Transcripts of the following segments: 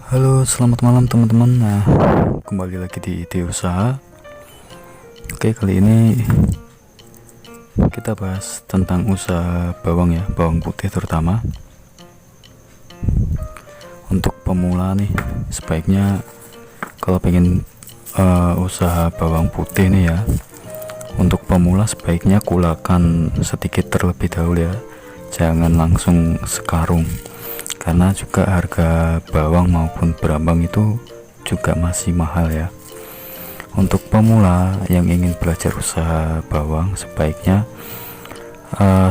Halo, selamat malam teman-teman. Nah, kembali lagi di ide usaha. Oke, kali ini kita bahas tentang usaha bawang ya, bawang putih terutama. Untuk pemula nih, sebaiknya kalau pengen usaha bawang putih nih ya, untuk pemula sebaiknya kulakan sedikit terlebih dahulu ya. Jangan langsung sekarung, karena juga harga bawang maupun berambang itu juga masih mahal ya. Untuk pemula yang ingin belajar usaha bawang, sebaiknya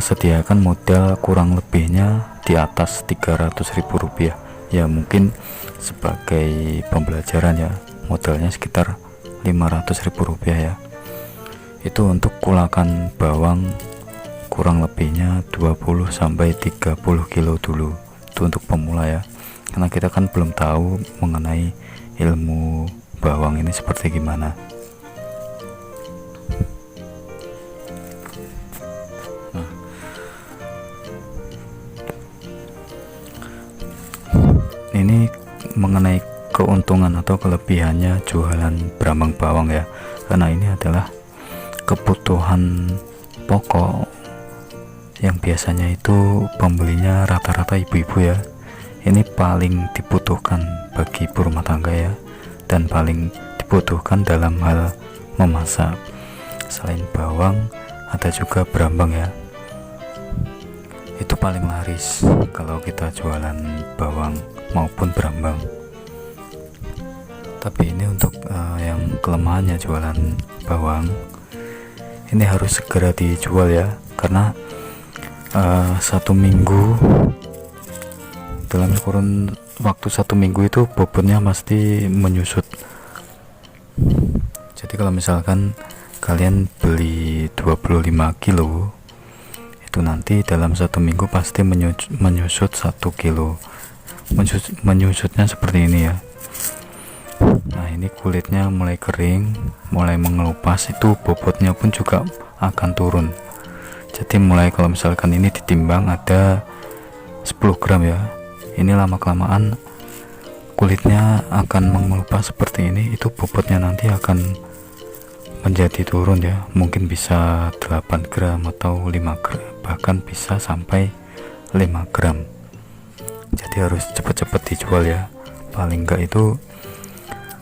sediakan modal kurang lebihnya di atas Rp300.000 ya, mungkin sebagai pembelajaran ya, modalnya sekitar Rp500.000 ya. Itu untuk kulakan bawang kurang lebihnya 20-30 kilo dulu. Itu untuk pemula ya, karena kita kan belum tahu mengenai ilmu bawang ini seperti gimana. Nah, ini mengenai keuntungan atau kelebihannya jualan berambang bawang ya, karena ini adalah kebutuhan pokok yang biasanya itu pembelinya rata-rata ibu-ibu ya. Ini paling dibutuhkan bagi ibu rumah tangga ya, dan paling dibutuhkan dalam hal memasak. Selain bawang, ada juga berambang ya, itu paling laris kalau kita jualan bawang maupun berambang. Tapi ini untuk yang kelemahannya jualan bawang, ini harus segera dijual ya, karena satu minggu, dalam kurun waktu 1 minggu itu bobotnya pasti menyusut. Jadi kalau misalkan kalian beli 25 kilo, itu nanti dalam 1 minggu pasti menyusut 1 kilo. Menyusutnya seperti ini ya. Nah, ini kulitnya mulai kering, mulai mengelupas, itu bobotnya pun juga akan turun. Jadi mulai kalau misalkan ini ditimbang ada 10 gram ya, ini lama kelamaan kulitnya akan mengelupas seperti ini, itu bobotnya nanti akan menjadi turun ya, mungkin bisa 8 gram atau 5 gram, bahkan bisa sampai 5 gram. Jadi harus cepat-cepat dijual ya. Paling enggak itu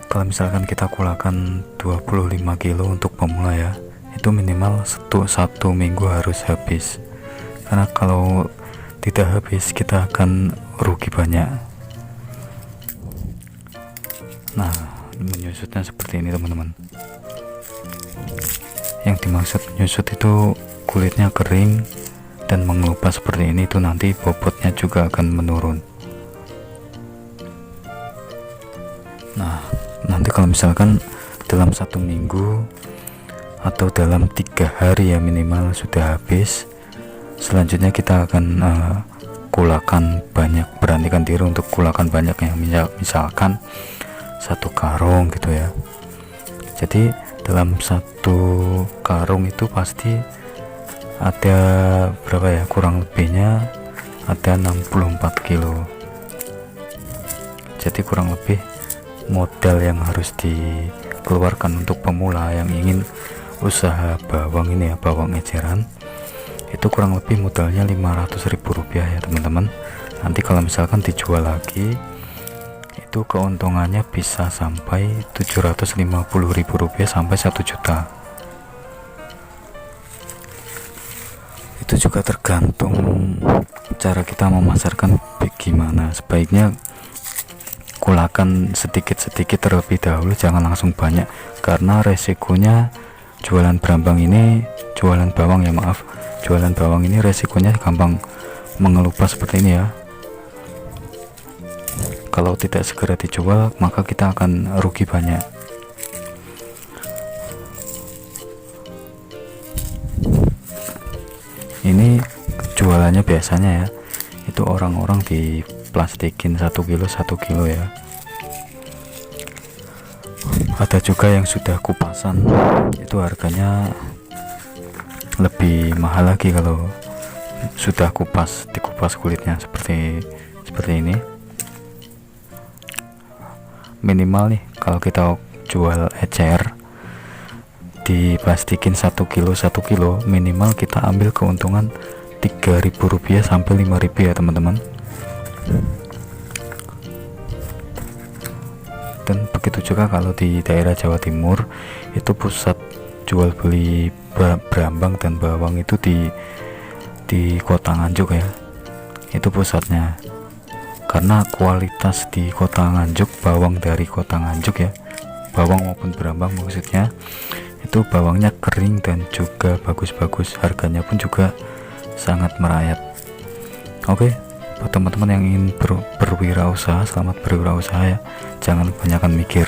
kalau misalkan kita kulakan 25 kilo untuk pemula ya, itu minimal 1 minggu harus habis, karena kalau tidak habis kita akan rugi banyak. Nah, menyusutnya seperti ini teman-teman. Yang dimaksud menyusut itu kulitnya kering dan mengelupas seperti ini, itu nanti bobotnya juga akan menurun. Nah, nanti kalau misalkan dalam 1 minggu atau dalam 3 hari ya minimal sudah habis, selanjutnya kita akan kulakan banyak, berantikan diri untuk kulakan banyak yang misalkan 1 karung gitu ya. Jadi dalam 1 karung itu pasti ada berapa ya, kurang lebihnya ada 64 kilo. Jadi kurang lebih modal yang harus dikeluarkan untuk pemula yang ingin usaha bawang ini ya, bawang eceran, itu kurang lebih modalnya Rp500.000 ya teman-teman. Nanti kalau misalkan dijual lagi, itu keuntungannya bisa sampai Rp750.000 sampai 1 juta. Itu juga tergantung cara kita memasarkan bagaimana. Sebaiknya kulakan sedikit-sedikit terlebih dahulu, jangan langsung banyak, karena resikonya jualan berambang ini, jualan bawang ini resikonya gampang mengelupas seperti ini ya. Kalau tidak segera dijual, maka kita akan rugi banyak. Ini jualannya biasanya ya, itu orang-orang di plastikin 1 kilo ya. Ada juga yang sudah kupasan, itu harganya lebih mahal lagi kalau sudah dikupas kulitnya seperti ini. minimal nih kalau kita jual ecer dipastikin 1 kilo minimal kita ambil keuntungan Rp3.000 sampai Rp5.000 ya teman-teman. Dan begitu juga kalau di daerah Jawa Timur itu pusat jual beli brambang dan bawang itu di Kota Nganjuk ya, itu pusatnya. Karena kualitas di Kota Nganjuk, bawang dari Kota Nganjuk ya, bawang maupun brambang maksudnya, itu bawangnya kering dan juga bagus-bagus, harganya pun juga sangat merayat. Oke, buat teman-teman yang ingin berwirausaha, selamat berwirausaha ya, jangan kebanyakan mikir.